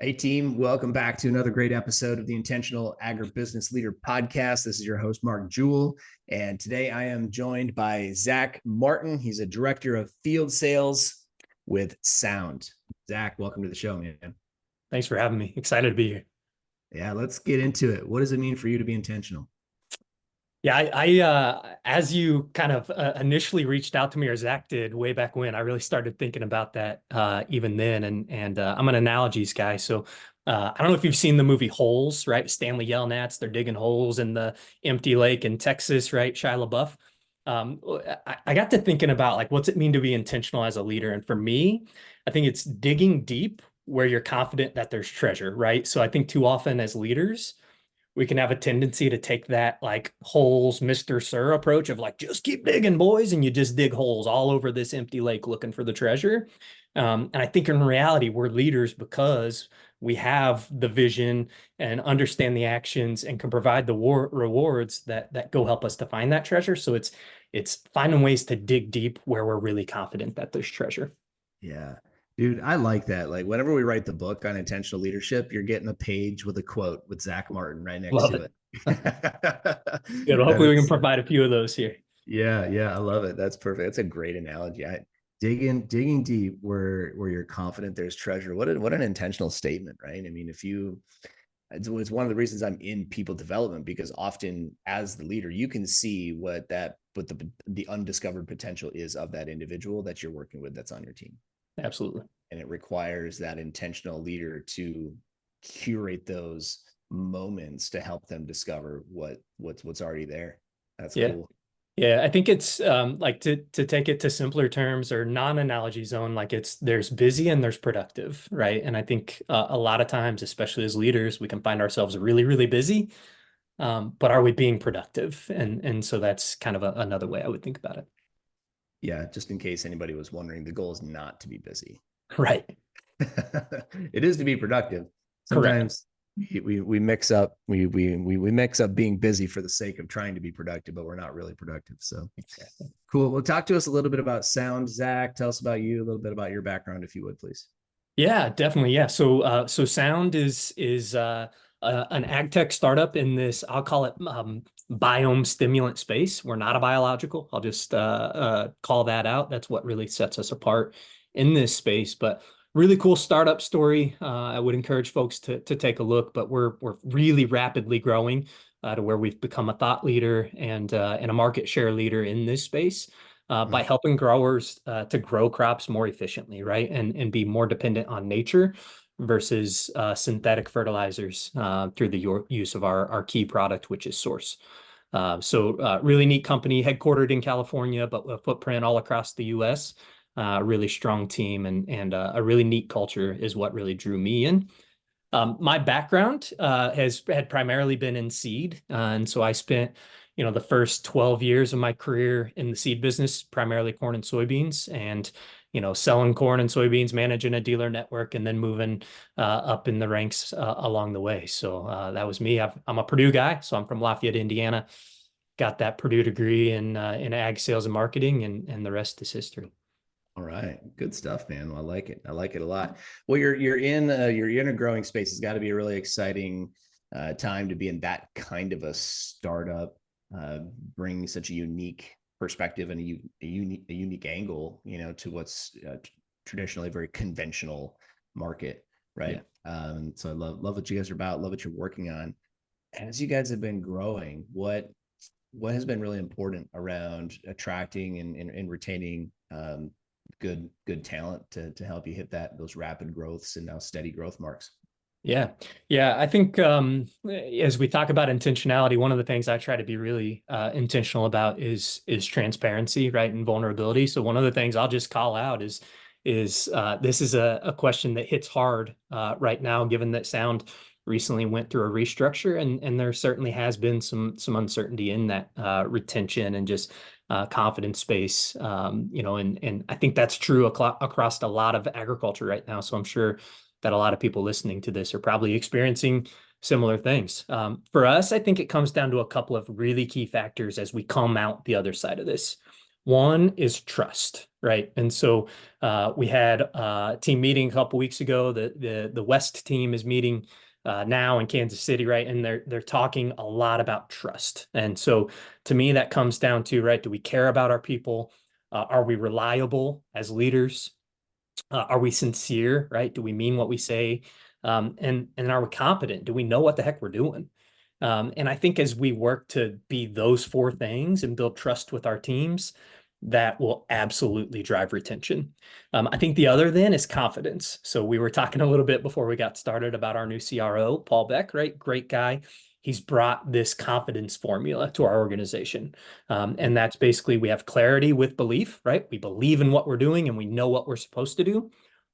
Hey, team, welcome back to another great episode of the Intentional Agribusiness Leader podcast. This is your host, Mark Jewell. And today I am joined by Zach Martin. He's a director of field sales with Sound. Zach, welcome to the show, man. Thanks for having me. Excited to be here. Yeah, let's get into it. What does it mean for you to be intentional? Yeah, as you kind of initially reached out to me, or Zach did way back when, I really started thinking about that even then. And I'm an analogies guy, so I don't know if you've seen the movie Holes, right? Stanley Yelnats, they're digging holes in the empty lake in Texas, right? Shia LaBeouf. I got to thinking about like what's it mean to be intentional as a leader, and for me, I think it's digging deep where you're confident that there's treasure, right? So I think too often as leaders we can have a tendency to take that like holes, Mr. Sir approach of like, just keep digging, boys. And you just dig holes all over this empty lake looking for the treasure. And I think in reality, we're leaders because we have the vision and understand the actions and can provide the rewards that go help us to find that treasure. So it's finding ways to dig deep where we're really confident that there's treasure. Yeah. Dude, I like that. Like whenever we write the book on intentional leadership, you're getting a page with a quote with Zach Martin right next Love to it. it. Good. That Hopefully we can is provide a few of those here. yeah, I love it. That's perfect. That's a great analogy. Digging deep where you're confident there's treasure. What an intentional statement, right? I mean, if you it's one of the reasons I'm in people development because often as the leader, you can see what the undiscovered potential is of that individual that you're working with that's on your team. Absolutely. And it requires that intentional leader to curate those moments to help them discover what's already there. That's Yeah. cool. Yeah, I think it's like to take it to simpler terms or non-analogy zone, like there's busy and there's productive, right? And I think a lot of times, especially as leaders, we can find ourselves really, really busy, but are we being productive? And so that's kind of another way I would think about it. Yeah, just in case anybody was wondering, the goal is not to be busy. Right. It is to be productive. Correct. Sometimes we mix up we mix up being busy for the sake of trying to be productive, but we're not really productive. So cool. Well, talk to us a little bit about Sound, Zach. Tell us about you, a little bit about your background, if you would, please. Yeah, definitely. Yeah. So Sound is an ag tech startup in this, I'll call it biome stimulant space. We're not a biological. I'll just call that out. That's what really sets us apart in this space. But really cool startup story. I would encourage folks to take a look. But we're really rapidly growing to where we've become a thought leader and a market share leader in this space by Mm. helping growers to grow crops more efficiently, right? And be more dependent on nature versus synthetic fertilizers through the use of our key product, which is Source. Really neat company, headquartered in California, but a footprint all across the U.S. Really strong team and a really neat culture is what really drew me in. My background had primarily been in seed, and so I spent, the first 12 years of my career in the seed business, primarily corn and soybeans, and selling corn and soybeans, managing a dealer network, and then moving up in the ranks along the way. So that was me. I'm a Purdue guy, so I'm from Lafayette, Indiana. Got that Purdue degree in ag sales and marketing, and the rest is history. All right, good stuff, man. Well, I like it. I like it a lot. Well, you're in a growing space. It's got to be a really exciting time to be in that kind of a startup, bringing such a unique perspective and a unique angle, to what's traditionally a very conventional market, Yeah. right? So I love what you guys are about. Love what you're working on. As you guys have been growing, what has been really important around attracting and retaining good talent to help you hit those rapid growths and now steady growth marks? Yeah. Yeah. I think as we talk about intentionality, one of the things I try to be really intentional about is transparency, right? And vulnerability. So one of the things I'll just call out is this is a question that hits hard right now, given that Sound recently went through a restructure and there certainly has been some uncertainty in that retention and just confidence space. And I think that's true across a lot of agriculture right now. So I'm sure that a lot of people listening to this are probably experiencing similar things. For us, I think it comes down to a couple of really key factors as we come out the other side of this. One is trust, right? And so we had a team meeting a couple weeks ago. The West team is meeting now in Kansas City, right? And they're talking a lot about trust. And so to me, that comes down to, right, do we care about our people? Are we reliable as leaders? Are we sincere, right? Do we mean what we say? And are we competent? Do we know what the heck we're doing? And I think as we work to be those four things and build trust with our teams, that will absolutely drive retention. I think the other then is confidence. So we were talking a little bit before we got started about our new CRO, Paul Beck, right? Great guy. He's brought this confidence formula to our organization. And that's basically we have clarity with belief, right? We believe in what we're doing and we know what we're supposed to do.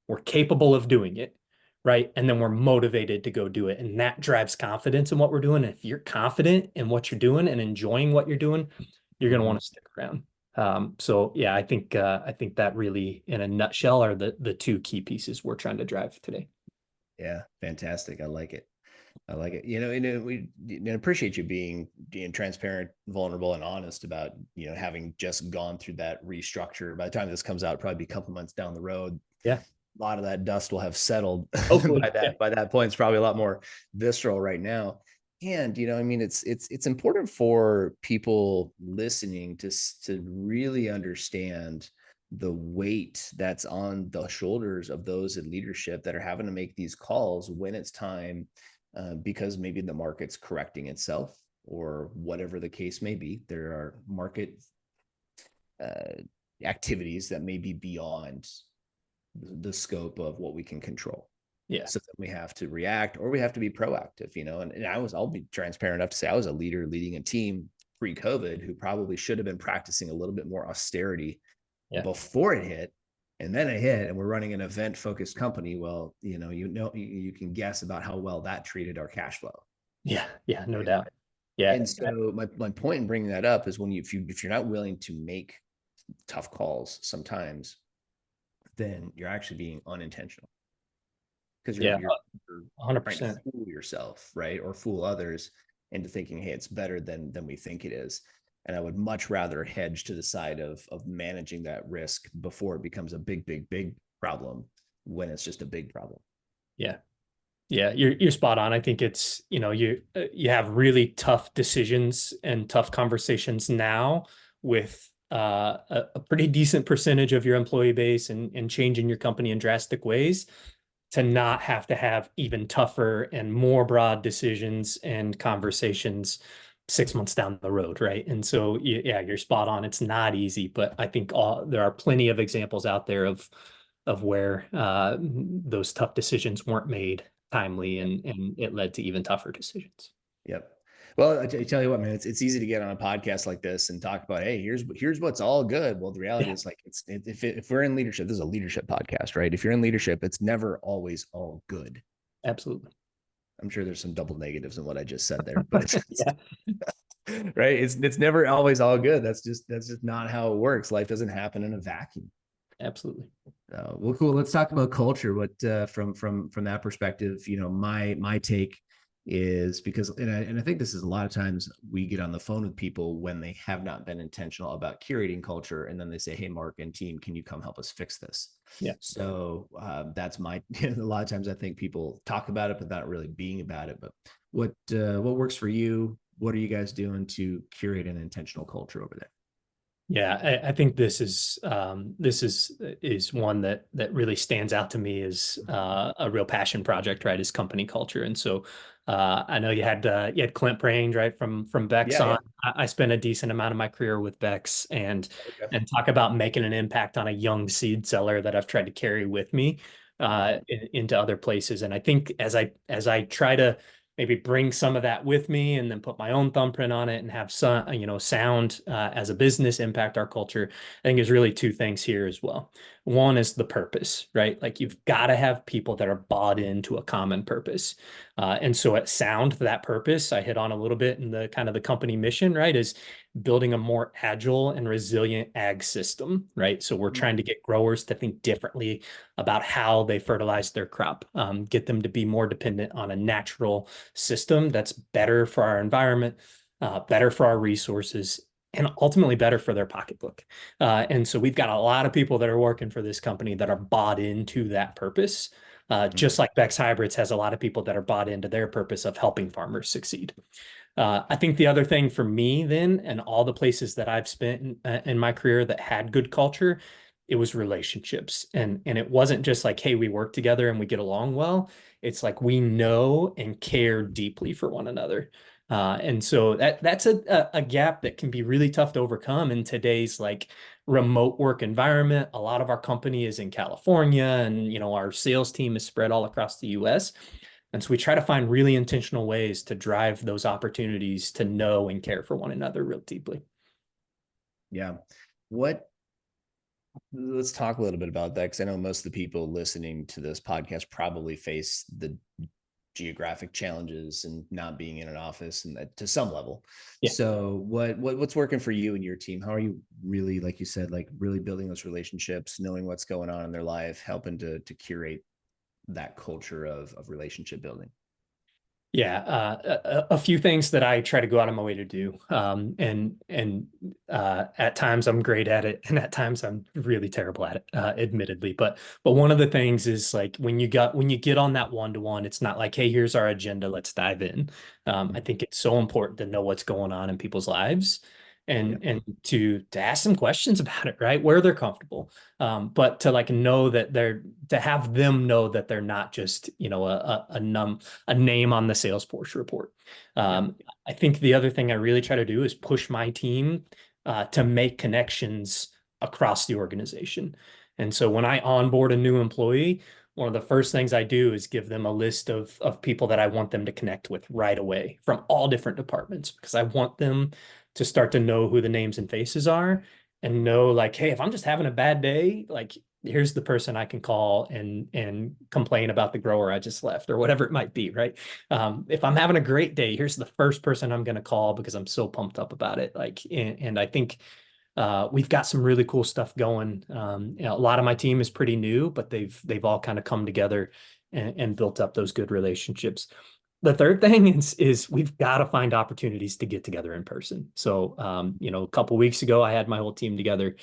We're capable of doing it, right? And then we're motivated to go do it. And that drives confidence in what we're doing. And if you're confident in what you're doing and enjoying what you're doing, you're going to Mhm. want to stick around. So yeah, I think that really, in a nutshell, are the two key pieces we're trying to drive today. Yeah, fantastic. I like it. I like it. And we appreciate you being transparent, vulnerable, and honest about having just gone through that restructure. By the time this comes out, probably be a couple months down the road. Yeah, A lot of that dust will have settled hopefully. by Yeah, that point. It's probably a lot more visceral right now. And I mean, it's important for people listening to really understand the weight that's on the shoulders of those in leadership that are having to make these calls when it's time, because maybe the market's correcting itself or whatever the case may be. There are market uh, activities that may be beyond the scope of what we can control. yeah, So that we have to react or we have to be proactive, and I'll be transparent enough to say I was a leader leading a team pre-COVID who probably should have been practicing a little bit more austerity yeah, before it hit. And then it hit, and we're running an event focused company. Well, you can guess about how well that treated our cash flow. yeah, yeah, no Right. doubt. Yeah, And so my point in bringing that up is when if you're not willing to make tough calls sometimes, then you're actually being unintentional because yeah, you're trying to 100%. fool yourself, right, or fool others into thinking, hey, it's better than we think it is. And I would much rather hedge to the side of managing that risk before it becomes a big problem when it's just a big problem. Yeah. Yeah, you're spot on. I think it's, you have really tough decisions and tough conversations now with a pretty decent percentage of your employee base and changing your company in drastic ways to not have to have even tougher and more broad decisions and conversations 6 months down the road, right? And so, yeah, you're spot on. It's not easy, but I think there are plenty of examples out there of where those tough decisions weren't made timely and it led to even tougher decisions. Yep. Well, I tell you what, man, it's easy to get on a podcast like this and talk about, hey, here's what's all good. Well, the reality Yeah, is, like, if we're in leadership, this is a leadership podcast, right? If you're in leadership, it's never always all good. absolutely. I'm sure there's some double negatives in what I just said there, but Yeah, right, it's never always all good. That's just not how it works. Life doesn't happen in a vacuum. absolutely. Well, cool. Let's talk about culture. What from that perspective, my take is, because and I think this is a lot of times we get on the phone with people when they have not been intentional about curating culture, and then they say, "Hey, Mark and team, can you come help us fix this?" Yeah. So that's my. A lot of times I think people talk about it, but not really being about it. But what works for you? What are you guys doing to curate an intentional culture over there? Yeah, I think this is one that really stands out to me as a real passion project, right? Is company culture, and so I know you had Clint Prange, right, from Bex Yeah, on. yeah. I spent a decent amount of my career with Bex, and Okay. and talk about making an impact on a young seed seller that I've tried to carry with me into other places. And I think as I try to maybe bring some of that with me and then put my own thumbprint on it and have some, sound as a business impact our culture. I think there's really two things here as well. One is the purpose, right? Like you've got to have people that are bought into a common purpose. And so at Sound, that purpose, I hit on a little bit in the kind of the company mission, right? Is building a more agile and resilient ag system, right? So we're trying to get growers to think differently about how they fertilize their crop, get them to be more dependent on a natural system that's better for our environment, better for our resources, and ultimately better for their pocketbook. And so we've got a lot of people that are working for this company that are bought into that purpose. Just Mhm. like Bex Hybrids has a lot of people that are bought into their purpose of helping farmers succeed. I think the other thing for me then, and all the places that I've spent in my career that had good culture, it was relationships. And it wasn't just like, hey, we work together and we get along well. It's like we know and care deeply for one another. And so that's a gap that can be really tough to overcome in today's like remote work environment. A lot of our company is in California, and our sales team is spread all across the US. And so we try to find really intentional ways to drive those opportunities to know and care for one another real deeply. Yeah. What, let's talk a little bit about that, because I know most of the people listening to this podcast probably face the geographic challenges and not being in an office, and that to some level. Yeah. So what's working for you and your team? How are you really, like you said, like really building those relationships, knowing what's going on in their life, helping to curate that culture of relationship building? Yeah, a few things that I try to go out of my way to do, and at times I'm great at it, and at times I'm really terrible at it, admittedly. But one of the things is like when you get on that one-to-one, it's not like, hey, here's our agenda, let's dive in. I think it's so important to know what's going on in people's lives, Yeah. and to ask some questions about it, right? Where they're comfortable, but to like know that to have them know that they're not just a name on the Salesforce report. Yeah. I think the other thing I really try to do is push my team to make connections across the organization. And so when I onboard a new employee, one of the first things I do is give them a list of people that I want them to connect with right away from all different departments, because I want them to start to know who the names and faces are, and know like, hey, if I'm just having a bad day, like here's the person I can call and complain about the grower I just left or whatever it might be, right? If I'm having a great day, here's the first person I'm going to call because I'm so pumped up about it. Like, and I think we've got some really cool stuff going. A lot of my team is pretty new, but they've all kind of come together and built up those good relationships. The third thing is we've got to find opportunities to get together in person. So, a couple weeks ago, I had my whole team together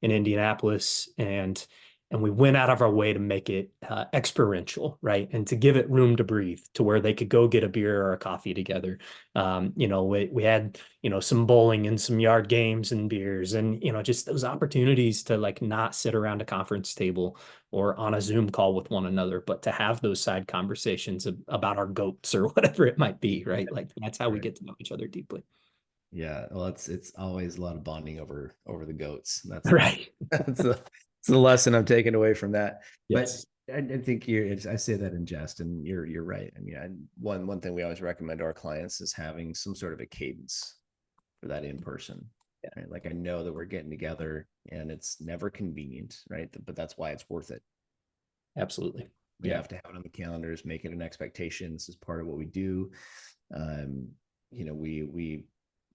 in Indianapolis, and we went out of our way to make it experiential, right? And to give it room to breathe, to where they could go get a beer or a coffee together. We had some bowling and some yard games and beers, and just those opportunities to like not sit around a conference table or on a Zoom call with one another, but to have those side conversations about our goats or whatever it might be, right? Like that's how we Right. get to know each other deeply. Yeah. Well, it's always a lot of bonding over the goats. That's Right. that's a it's the lesson I'm taking away from that. But Yes. I think I say that in jest, and you're right. I mean, one thing we always recommend to our clients is having some sort of a cadence for that in person. Yeah, Right? Like I know that we're getting together, and it's never convenient, right? But that's why it's worth it. absolutely. We Yeah. have to have it on the calendars, make it an expectation. This is part of what we do. Um, we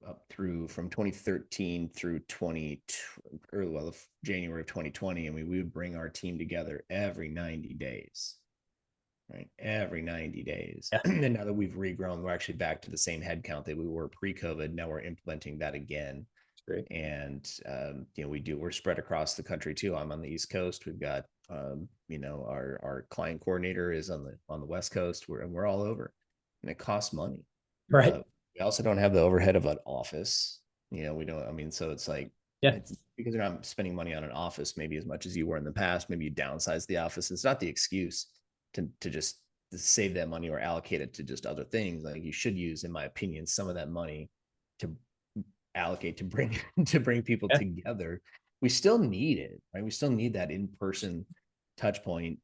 up through from 2013 through 20 or well January of 2020, and we would bring our team together every 90 days, right? Every 90 days. Yeah. And now that we've regrown, we're actually back to the same headcount that we were pre-COVID. Now we're implementing that again. It's great. And we're spread across the country too. I'm on the East Coast. We've got our client coordinator is on the West Coast. We're all over, and it costs money. Right. We also don't have the overhead of an office. We don't. I mean, so it's like Yeah. it's because you're not spending money on an office maybe as much as you were in the past. Maybe you downsize the office. It's not the excuse to just save that money or allocate it to just other things. Like you should use, in my opinion, some of that money to allocate to bring to bring people Yeah. together. We still need it, right? We still need that in-person touch point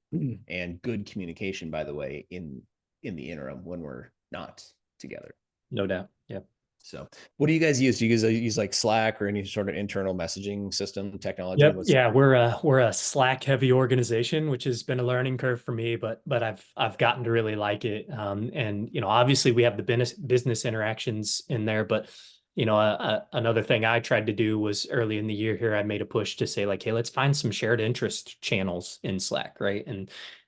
and good communication, by the way, in the interim when we're not together. No doubt. Yeah. So what do you guys use? Do you guys use like Slack or any sort of internal messaging system technology? Yep. What's Yeah, we're a Slack heavy organization, which has been a learning curve for me, but I've gotten to really like it. And obviously we have the business interactions in there, but another thing I tried to do was early in the year here, I made a push to say like, hey, let's find some shared interest channels in Slack, right?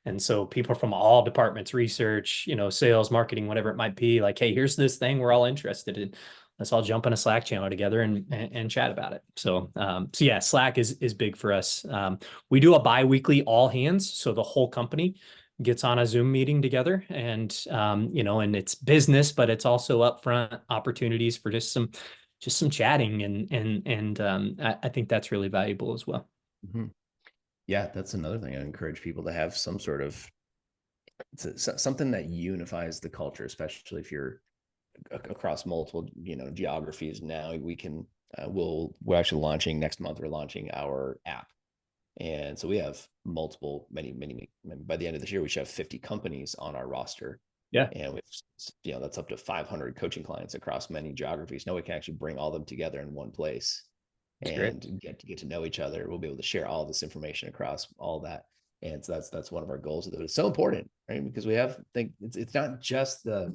And so people from all departments, research, sales, marketing, whatever it might be, like, hey, here's this thing we're all interested in. let's all jump on a Slack channel together and chat about it. So, so yeah, Slack is big for us. We do a bi-weekly all hands. So the whole company gets on a Zoom meeting together, and, and it's business, but it's also upfront opportunities for just some chatting. I think that's really valuable as well. Mm-hmm. Yeah, that's another thing. I encourage people to have some sort of something that unifies the culture, especially if you're across multiple, geographies. Now we can, we're actually launching next month. We're launching our app. And so we have many, by the end of this year, we should have 50 companies on our roster. Yeah. And that's up to 500 coaching clients across many geographies. Now we can actually bring all of them together in one place and get to know each other. We'll be able to share all this information across all that. And so that's one of our goals. It's so important, right? Because it's not just the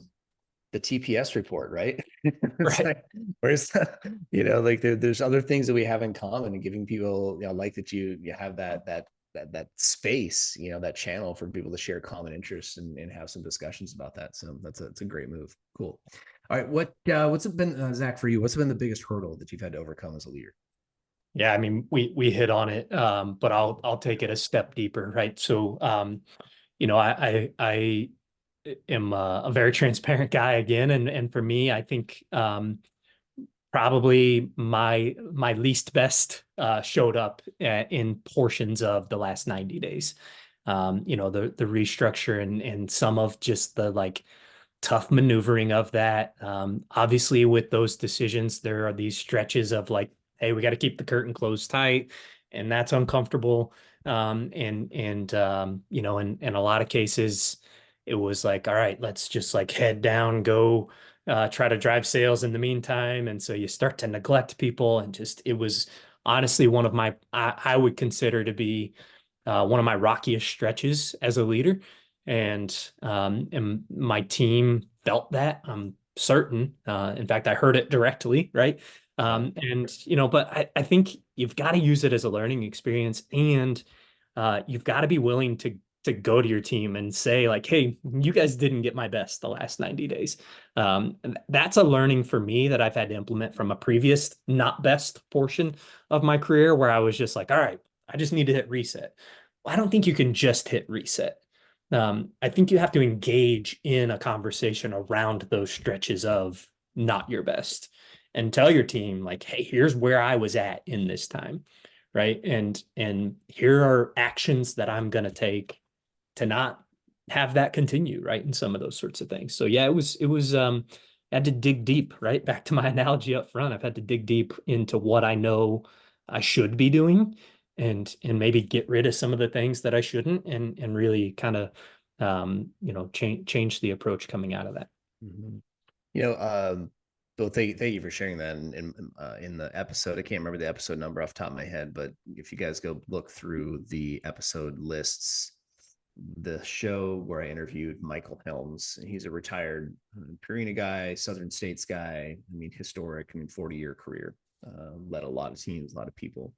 TPS report, right? It's Right. like, there's other things that we have in common, and giving people, like that you have that space, that channel for people to share common interests and have some discussions about that. So that's a great move. Cool. All right. What's it been, Zach, for you? What's been the biggest hurdle that you've had to overcome as a leader? Yeah, I mean, we hit on it, but I'll take it a step deeper, right? So, I am a very transparent guy again, and for me, I think probably my least best showed up in portions of the last 90 days. The restructure and some of just the like tough maneuvering of that. Obviously, with those decisions, there are these stretches of like, hey, we got to keep the curtain closed tight, and that's uncomfortable. In a lot of cases, it was like, all right, let's just like head down, go try to drive sales in the meantime. And so you start to neglect people, and just it was honestly one of I would consider to be one of my rockiest stretches as a leader. And my team felt that, I'm certain. In fact, I heard it directly, right? But I think you've got to use it as a learning experience, and you've got to be willing to go to your team and say like, hey, you guys didn't get my best the last 90 days. And that's a learning for me that I've had to implement from a previous not best portion of my career, where I was just like, all right, I just need to hit reset. Well, I don't think you can just hit reset. I think you have to engage in a conversation around those stretches of not your best, and tell your team like, hey, here's where I was at in this time, right? And here are actions that I'm going to take to not have that continue, right? And some of those sorts of things. So yeah, I had to dig deep, right? Back to my analogy up front. I've had to dig deep into what I know I should be doing, and maybe get rid of some of the things that I shouldn't, and really kind of change the approach coming out of that. Mm-hmm. You know, Bill, thank you for sharing that. In the episode, I can't remember the episode number off the top of my head, but if you guys go look through the episode lists, the show where I interviewed Michael Helms, he's a retired Purina guy, Southern States guy. I mean, historic, 40-year career, led a lot of teams, a lot of people.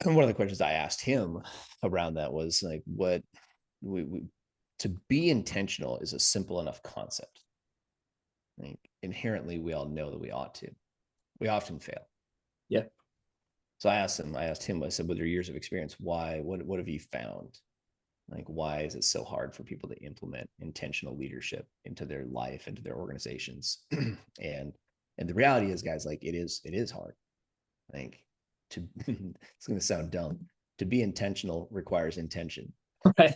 And one of the questions I asked him around that was like, what to be intentional is a simple enough concept. Like, inherently, we all know that we ought to. We often fail. Yeah. So I asked him, I said, with your years of experience, why, what have you found? Like, why is it so hard for people to implement intentional leadership into their life, into their organizations? and the reality is, guys, like it is hard. I think it's going to sound dumb. To be intentional requires intention. Right.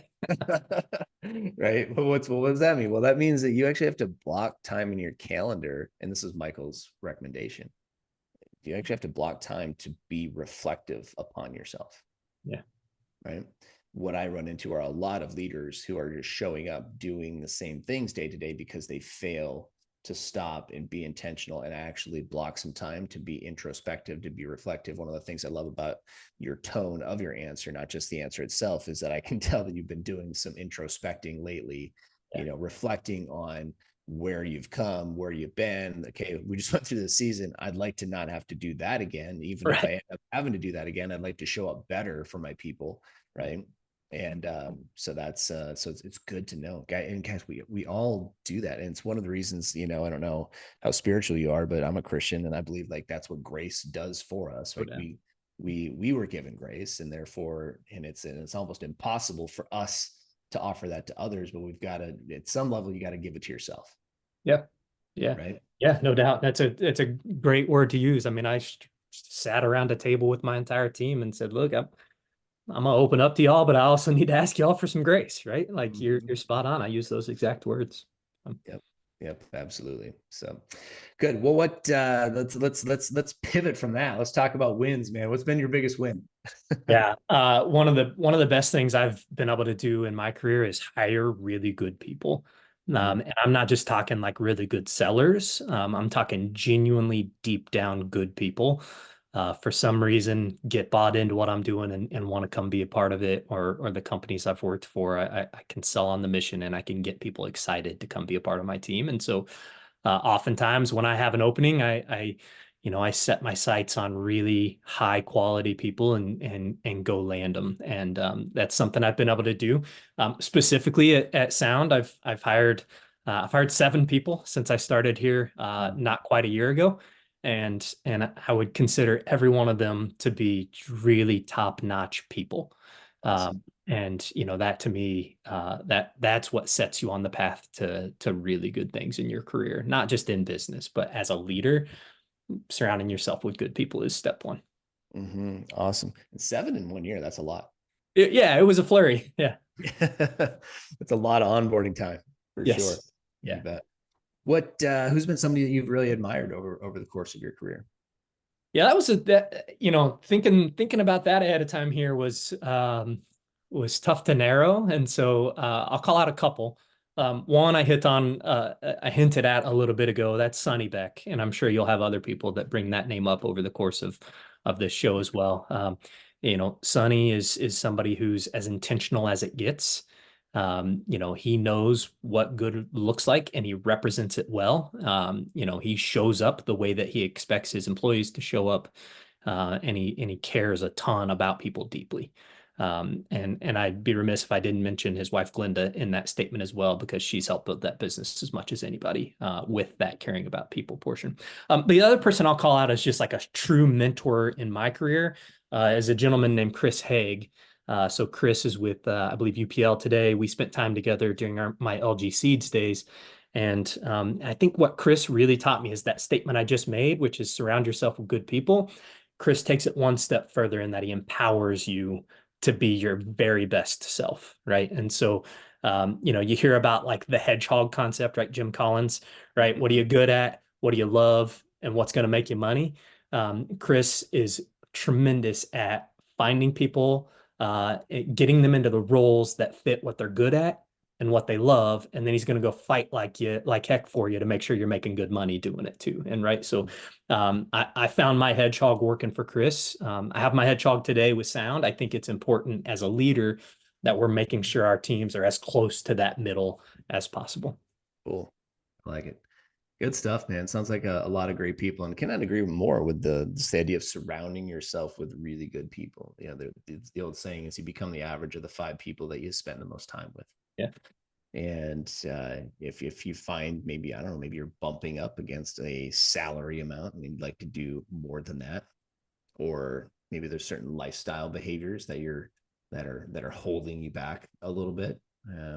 Right. But what does that mean? Well, that means that you actually have to block time in your calendar. And this is Michael's recommendation. You actually have to block time to be reflective upon yourself. Yeah. Right. What I run into are a lot of leaders who are just showing up doing the same things day to day because they fail to stop and be intentional and actually block some time to be introspective, to be reflective. One of the things I love about your tone of your answer, not just the answer itself, is that I can tell that you've been doing some introspecting lately, reflecting on where you've come, where you've been. Okay, we just went through the season. I'd like to not have to do that again. Even if I end up having to do that again, I'd like to show up better for my people, right? And so that's so it's good to know, and guys, we all do that, and it's one of the reasons, I don't know how spiritual you are, but I'm a Christian, and I believe like that's what grace does for us, No right? doubt. We were given grace, and therefore, and it's almost impossible for us to offer that to others, but we've got to, at some level, you got to give it to yourself, Yeah. Yeah. right? Yeah, no doubt. That's a great word to use. I mean, sat around a table with my entire team and said, look, I'm gonna open up to y'all, but I also need to ask y'all for some grace, right? Like Mm-hmm. you're spot on. I use those exact words. Yep. Yep. Absolutely. So good. Well, let's pivot from that. Let's talk about wins, man. What's been your biggest win? Yeah. One of the best things I've been able to do in my career is hire really good people. Mhm. And I'm not just talking like really good sellers. I'm talking genuinely deep down good people. For some reason, get bought into what I'm doing and want to come be a part of it, or the companies I've worked for. I can sell on the mission and I can get people excited to come be a part of my team. And so oftentimes when I have an opening, I set my sights on really high quality people and go land them. And that's something I've been able to do. Specifically at Sound, I've hired 7 people since I started here Mhm. not quite a year ago. And I would consider every one of them to be really top-notch people. Awesome. And that to me, that's what sets you on the path to really good things in your career, not just in business, but as a leader. Surrounding yourself with good people is step one. Awesome. And 7 in 1 year, that's a lot. Yeah, it was a flurry. Yeah. It's a lot of onboarding time for sure. Yes. You Yeah. bet. Who's been somebody that you've really admired over the course of your career? Yeah, that was thinking about that ahead of time here was tough to narrow. And so I'll call out a couple. One I hinted at a little bit ago, that's Sonny Beck, and I'm sure you'll have other people that bring that name up over the course of this show as well. Sonny is somebody who's as intentional as it gets. He knows what good looks like and he represents it well. He shows up the way that he expects his employees to show up, and he cares a ton about people deeply. And I'd be remiss if I didn't mention his wife Glenda in that statement as well, because she's helped build that business as much as anybody with that caring about people portion. The other person I'll call out as just like a true mentor in my career is a gentleman named Chris Haig. So Chris is with, I believe, UPL today. We spent time together during my LG Seeds days. And I think what Chris really taught me is that statement I just made, which is surround yourself with good people. Chris takes it one step further in that he empowers you to be your very best self, right? And so, you hear about like the hedgehog concept, right? Jim Collins, right? What are you good at? What do you love? And what's going to make you money? Chris is tremendous at finding people, getting them into the roles that fit what they're good at and what they love, and then he's going to go fight like heck for you to make sure you're making good money doing it too. And right, so I found my hedgehog working for Chris. I have my hedgehog today with Sound. I think it's important as a leader that we're making sure our teams are as close to that middle as possible. Cool. I like it. Good stuff, man. Sounds like a lot of great people, and cannot agree more with the idea of surrounding yourself with really good people. The old saying is you become the average of the 5 people that you spend the most time with. Yeah. And if you find, maybe, I don't know, maybe you're bumping up against a salary amount and you'd like to do more than that, or maybe there's certain lifestyle behaviors that are holding you back a little bit.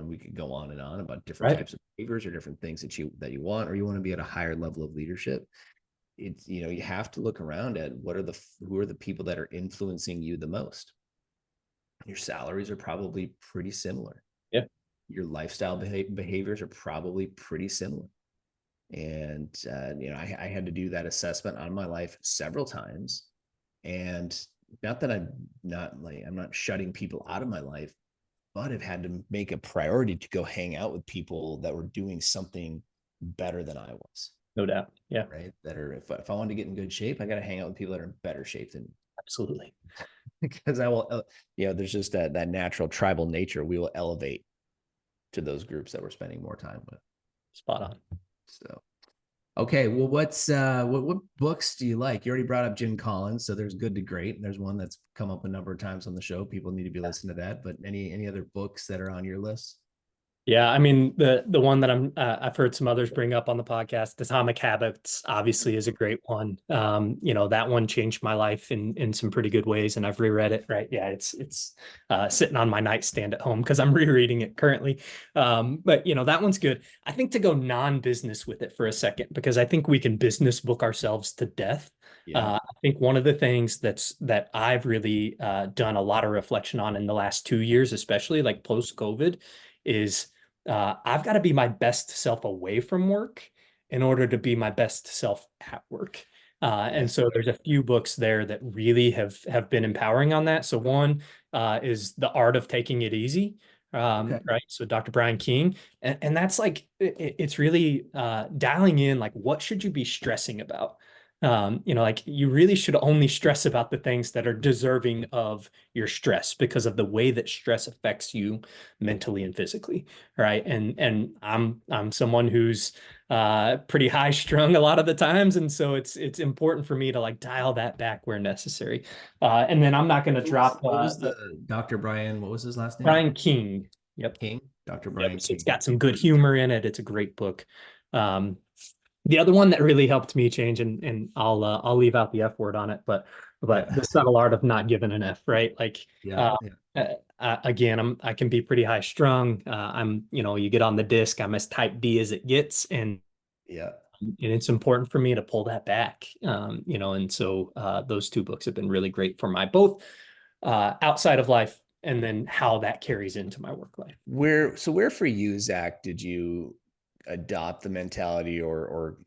We could go on and on about different Right. types of behaviors or different things that you want, or you want to be at a higher level of leadership. It's, you have to look around at who are the people that are influencing you the most. Your salaries are probably pretty similar. Yeah. Your lifestyle behaviors are probably pretty similar. And I had to do that assessment on my life several times. And not that I'm not shutting people out of my life, but I've had to make a priority to go hang out with people that were doing something better than I was. No doubt. Yeah. Right. That are, if I want to get in good shape, I got to hang out with people that are in better shape than me. Absolutely. Because I will, there's just that natural tribal nature. We will elevate to those groups that we're spending more time with. Spot on. So Okay, well, what books do you like? You already brought up Jim Collins, so there's Good to Great, and there's one that's come up a number of times on the show. People need to be listening to that. But any other books that are on your list? Yeah, I mean the one that I've heard some others bring up on the podcast, Atomic Habits, obviously is a great one. That one changed my life in some pretty good ways, and I've reread it. Right, yeah, it's sitting on my nightstand at home because I'm rereading it currently. But that one's good. I think to go non-business with it for a second because I think we can business book ourselves to death. Yeah. I think one of the things that I've really done a lot of reflection on in the last 2 years, especially like post COVID, is I've got to be my best self away from work in order to be my best self at work. And Yes. so there's a few books there that really have been empowering on that. So one is The Art of Taking It Easy. Okay. Right. So Dr. Brian King, and that's like it's really dialing in like what should you be stressing about? Like you really should only stress about the things that are deserving of your stress because of the way that stress affects you mentally and physically, right? And I'm someone who's pretty high strung a lot of the times, and so it's important for me to like dial that back where necessary. And then I'm not going to drop What was the Dr. Brian? What was his last name? Brian King. Yep. King. Dr. Yep. Brian So it's King. got some good humor in it. It's a great book. Um, the other one that really helped me change, and I'll leave out the F word on it, but Yeah. the subtle art of not giving an F, right? Like Yeah. uh, Yeah. again, I can be pretty high strung. You get on the disc, I'm as type D as it gets, Yeah. and it's important for me to pull that back. And so those two books have been really great for my both outside of life and then how that carries into my work life. Where for you, Zach, did you adopt the mentality or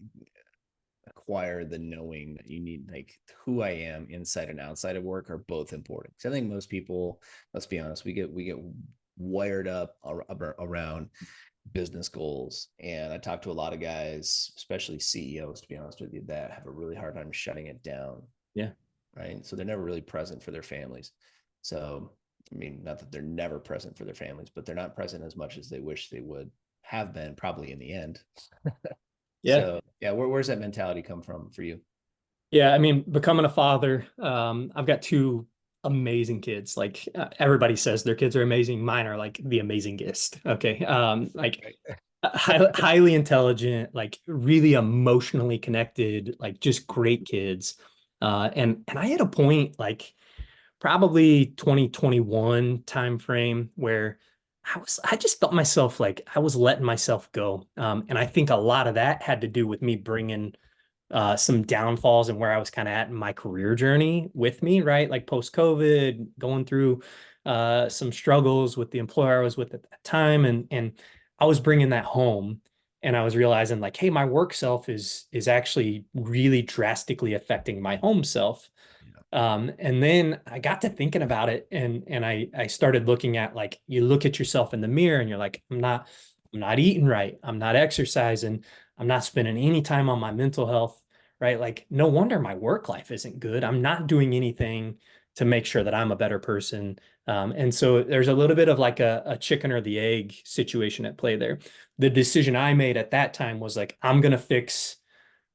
acquire the knowing that you need, like, who I am inside and outside of work are both important? Because I think most people, let's be honest, we get wired up around business goals. And I talk to a lot of guys, especially CEOs, to be honest with you, that have a really hard time shutting it down. Yeah. Right. So they're never really present for their families. So, I mean, not that they're never present for their families, but they're not present as much as they wish they would have been, probably in the end. Yeah. So, yeah, where's that mentality come from for you? Yeah, I mean, becoming a father, I've got two amazing kids. Like everybody says their kids are amazing. Mine are like the amazingest. Okay. Like Right. highly intelligent, like really emotionally connected, like just great kids. And I hit a point like probably 2021 time frame where I just felt myself like I was letting myself go. And I think a lot of that had to do with me bringing some downfalls and where I was kind of at in my career journey with me, right? Like post COVID, going through some struggles with the employer I was with at that time, and I was bringing that home, and I was realizing like, hey, my work self is actually really drastically affecting my home self. Yeah. And then I got to thinking about it, and I started looking at like you look at yourself in the mirror and you're like, I'm not eating right, I'm not exercising, I'm not spending any time on my mental health, right? Like no wonder my work life isn't good. I'm not doing anything to make sure that I'm a better person. And so there's a little bit of like a chicken or the egg situation at play there. The decision I made at that time was like, I'm gonna fix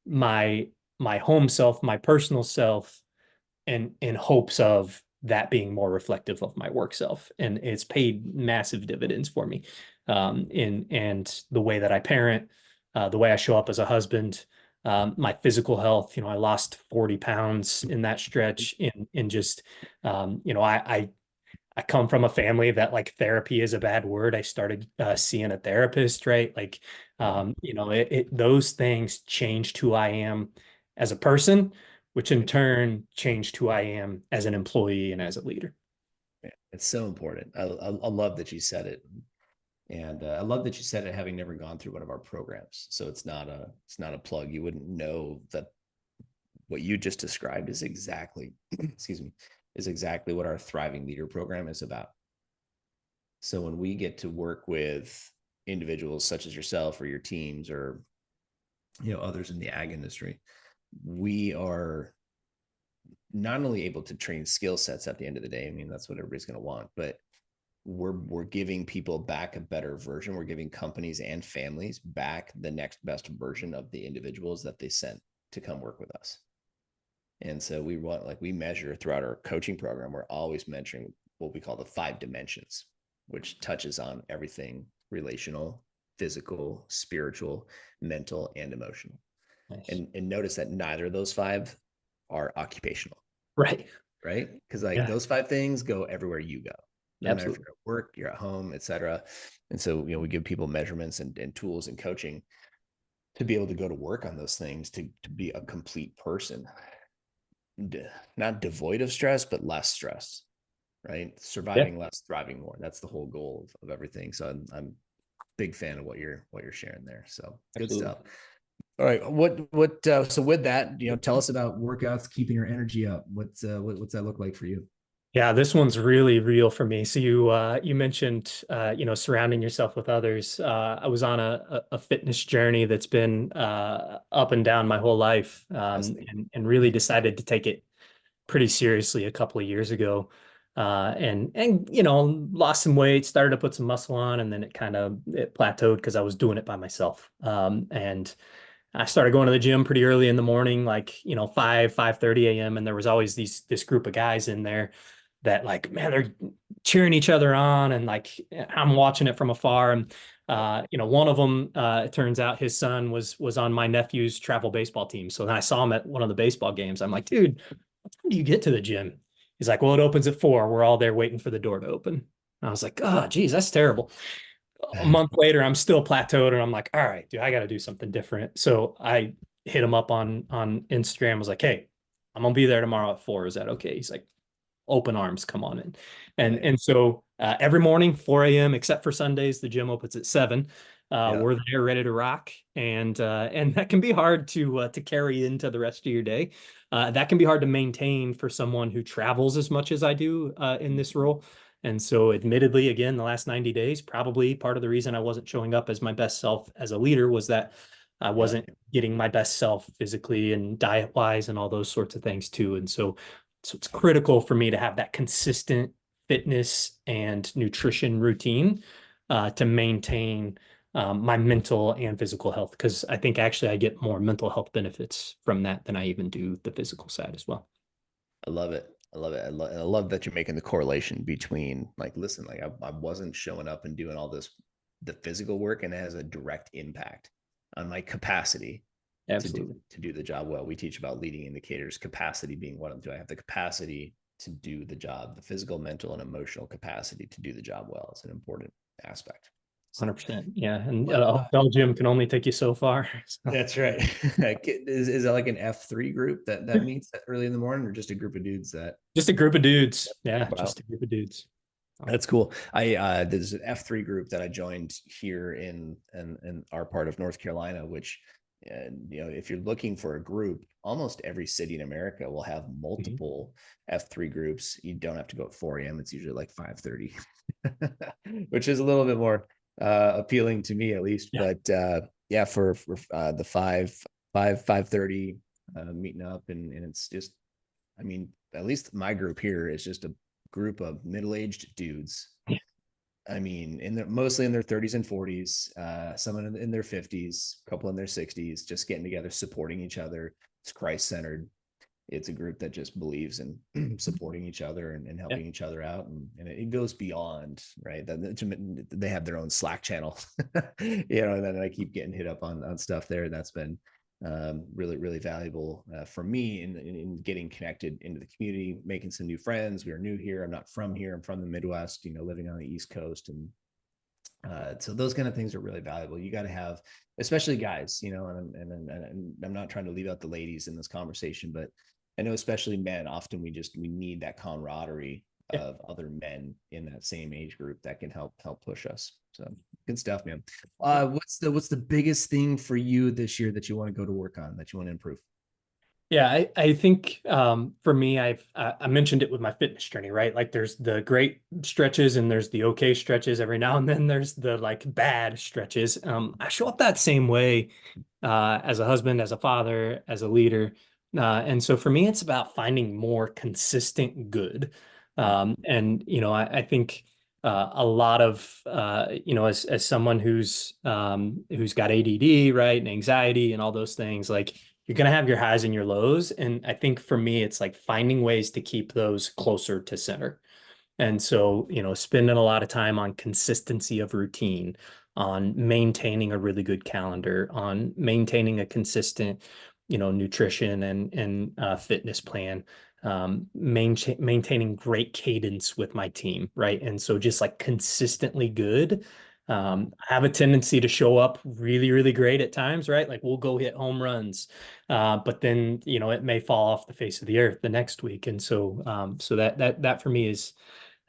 my my home self, my personal self in hopes of that being more reflective of my work self. And it's paid massive dividends for me in and the way that I parent, the way I show up as a husband, my physical health. I lost 40 pounds in that stretch in just I come from a family that like therapy is a bad word. I started seeing a therapist, right? Like, Yeah. those things changed who I am as a person, which in turn changed who I am as an employee and as a leader. Yeah. It's so important. I love that you said it. And I love that you said it having never gone through one of our programs. So it's not a plug. You wouldn't know that what you just described is exactly, excuse me, is exactly what our Thriving Leader program is about. So when we get to work with individuals such as yourself or your teams or others in the ag industry, we are not only able to train skill sets at the end of the day. I mean, that's what everybody's going to want, but we're giving people back a better version. We're giving companies and families back the next best version of the individuals that they sent to come work with us. And so we want, like, we measure throughout our coaching program, we're always measuring what we call the 5 dimensions, which touches on everything relational, physical, spiritual, mental, and emotional. Nice. And notice that neither of those 5 are occupational, Right. right? Because like Yeah, those 5 things go everywhere you go, no matter if absolutely. you're at work, you're at home, etc. And so, we give people measurements and tools and coaching to be able to go to work on those things, to be a complete person, not devoid of stress, but less stress, right? Yeah, Surviving less, thriving more. That's the whole goal of everything. So I'm big fan of what you're sharing there. So good absolutely. stuff. All right. So with that, tell us about workouts, keeping your energy up. What's that look like for you? Yeah, this one's really real for me. So you mentioned surrounding yourself with others. I was on a fitness journey that's been up and down my whole life, Best thing. and really decided to take it pretty seriously a couple of years ago. And lost some weight, started to put some muscle on, and then it plateaued because I was doing it by myself. And I started going to the gym pretty early in the morning, like 5:30 a.m. And there was always this group of guys in there that, like, man, they're cheering each other on, and like I'm watching it from afar. And one of them, it turns out his son was on my nephew's travel baseball team. So then I saw him at one of the baseball games. I'm like, dude, what time do you get to the gym? He's like, well, it opens at 4. We're all there waiting for the door to open. And I was like, oh, geez, that's terrible. A month later, I'm still plateaued, and I'm like, all right, dude, I got to do something different. So I hit him up on Instagram. I was like, hey, I'm gonna be there tomorrow at 4. Is that okay? He's like, open arms, come on in. And Right. and so every morning, 4 a.m., except for Sundays, the gym opens at 7. Yeah. We're there ready to rock. And that can be hard to carry into the rest of your day. That can be hard to maintain for someone who travels as much as I do in this role. And so, admittedly, again, the last 90 days, probably part of the reason I wasn't showing up as my best self as a leader was that I Yeah. wasn't getting my best self physically and diet wise and all those sorts of things too. And so it's critical for me to have that consistent fitness and nutrition routine to maintain my mental and physical health. Because I think actually I get more mental health benefits from that than I even do the physical side as well. I love it. I love it. I love that you're making the correlation between, like, listen, like I wasn't showing up and doing all the physical work, and it has a direct impact on my capacity to do Absolutely. to do the job well. We teach about leading indicators, capacity being one of them. Do I have the capacity to do the job? The physical, mental, and emotional capacity to do the job well is an important aspect. So, 100%. Yeah. And what Belgium can only take you so far. So that's right. Is it like an F3 group that meets that early in the morning, or just a group of dudes that? just a group of dudes. Yeah. Wow. Just a group of dudes. Oh, That's cool. There's an F3 group that I joined here in our part of North Carolina, which, if you're looking for a group, almost every city in America will have mhm. multiple F3 groups. You don't have to go at 4 a.m. It's usually like 5:30, which is a little bit more appealing to me, at least. Yeah. But yeah, for the 5:30 meeting up, and it's just, I mean, at least my group here is just a group of middle-aged dudes. Yeah. I mean, mostly in their 30s and 40s, some in their 50s, a couple in their 60s, just getting together, supporting each other. It's Christ-centered. It's a group that just believes in supporting each other and Yeah. helping each other out, and it goes beyond, right. They have their own Slack channel, and then I keep getting hit up on stuff there. That's been really, really valuable for me in getting connected into the community, making some new friends. We are new here. I'm not from here. I'm from the Midwest, living on the East Coast. And so those kind of things are really valuable. You got to have, especially guys, and I'm not trying to leave out the ladies in this conversation, but I know especially men, often we need that camaraderie Yeah. of other men in that same age group that can help push us. So good stuff, man. What's the biggest thing for you this year that you want to go to work on, that you want to improve? Yeah, I think for me, I mentioned it with my fitness journey, right? Like there's the great stretches and there's the okay stretches. Every now and then there's the like bad stretches. I show up that same way as a husband, as a father, as a leader. And so for me, it's about finding more consistent good. Hmm. And I think a lot of as someone who's got ADD, right, and anxiety and all those things, like you're gonna have your highs and your lows. And I think for me, it's like finding ways to keep those closer to center. And so, spending a lot of time on consistency of routine, on maintaining a really good calendar, on maintaining a consistent, nutrition and fitness plan, maintaining great cadence with my team, right? And so just like consistently good. I have a tendency to show up really, really great at times, right? Like we'll go hit home runs, but then it may fall off the face of the earth the next week. And so, so that for me is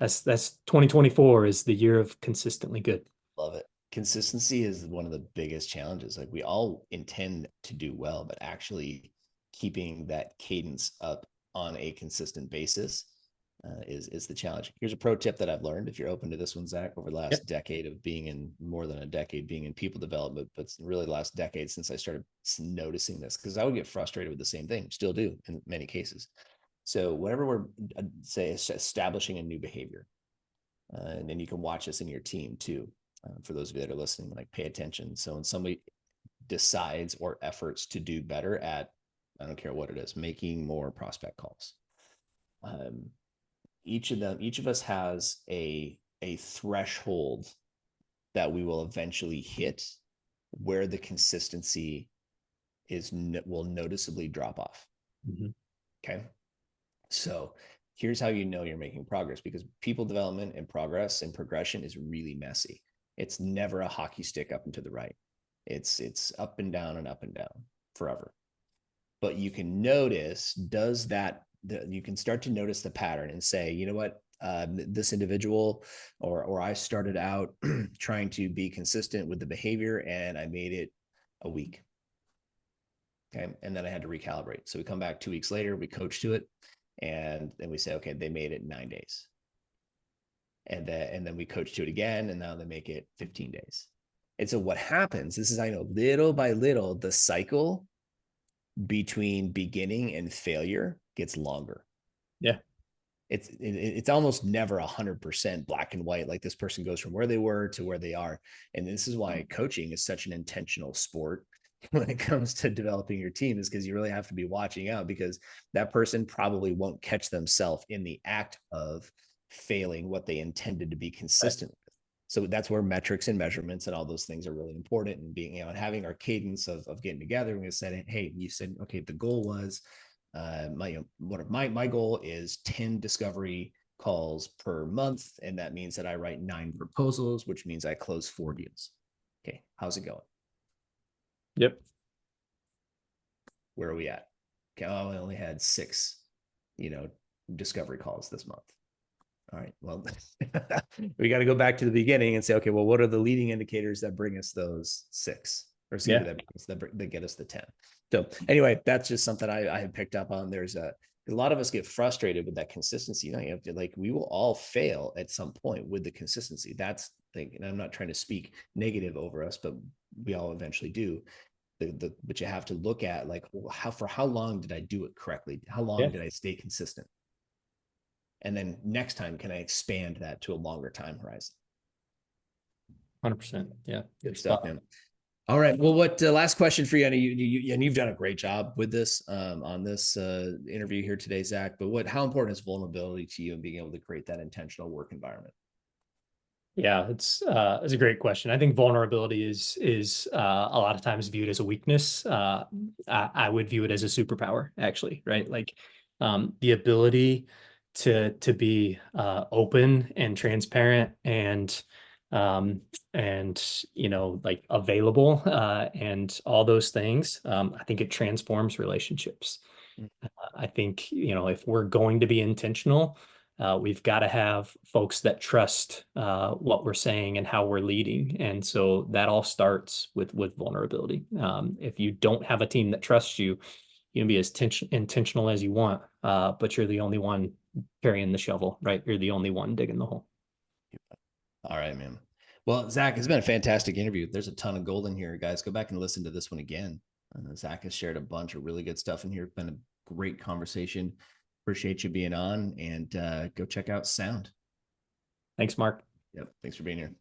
that's 2024 is the year of consistently good. Love it. Consistency is one of the biggest challenges. Like we all intend to do well, but actually keeping that cadence up on a consistent basis is the challenge. Here's a pro tip that I've learned. If you're open to this one, Zach, over the last Yep. decade of being in more than a decade being in people development, but really the last decade since I started noticing this, because I would get frustrated with the same thing, still do in many cases. So whenever we're say establishing a new behavior, and then you can watch this in your team too. For those of you that are listening, like pay attention. So when somebody decides or efforts to do better at, I don't care what it is, making more prospect calls. Each of us has a threshold that we will eventually hit where the consistency will noticeably drop off. Mm-hmm. Okay. So here's how you know you're making progress, because people development and progress and progression is really messy. It's never a hockey stick up and to the right. It's up and down forever. But you can notice, you can start to notice the pattern and say, you know what, this individual or I started out trying to be consistent with the behavior and I made it a week. Okay. And then I had to recalibrate. So we come back 2 weeks later, we coach to it. And then we say, okay, they made it in 9 days. And then we coach to it again. And now they make it 15 days. And so what happens, this is, I know, little by little, the cycle between beginning and failure gets longer. Yeah. It's almost never 100% black and white. Like this person goes from where they were to where they are. And this is why coaching is such an intentional sport when it comes to developing your team, is because you really have to be watching out, because that person probably won't catch themselves in the act of failing what they intended to be Right. consistent with. So that's where metrics and measurements and all those things are really important, and being, and having our cadence of getting together. And we said, hey, you said, okay, the goal was my goal is 10 discovery calls per month, and that means that I write 9 proposals, which means I close 4 deals. Okay, how's it going? Yep. Where are we at? Okay, oh, I only had 6 discovery calls this month. All right, well, we got to go back to the beginning and say, okay, well, what are the leading indicators that bring us those 6, or excuse me, that get us the 10? So anyway, that's just something I have picked up on. There's a lot of us get frustrated with that consistency. You have to, like, we will all fail at some point with the consistency. That's the thing. And I'm not trying to speak negative over us, but we all eventually do. But you have to look at, like, for how long did I do it correctly? How long Yeah. did I stay consistent? And then next time, can I expand that to a longer time horizon? 100%. Yeah. Good stuff, Spot man. All right. Well, what last question for you? I know you've done a great job with this on this interview here today, Zach. But how important is vulnerability to you and being able to create that intentional work environment? Yeah, it's a great question. I think vulnerability is a lot of times viewed as a weakness. I would view it as a superpower, actually, right? Like the ability to be open and transparent and like available and all those things. I think it transforms relationships. I think, if we're going to be intentional, we've got to have folks that trust what we're saying and how we're leading. And so that all starts with vulnerability. If you don't have a team that trusts you, you can be as intentional as you want, but you're the only one carrying the shovel, right? You're the only one digging the hole. All right, man. Well, Zach, it's been a fantastic interview. There's a ton of gold in here, guys. Go back and listen to this one again. Zach has shared a bunch of really good stuff in here. It's been a great conversation. Appreciate you being on, and go check out Sound. Thanks, Mark. Yep. Thanks for being here.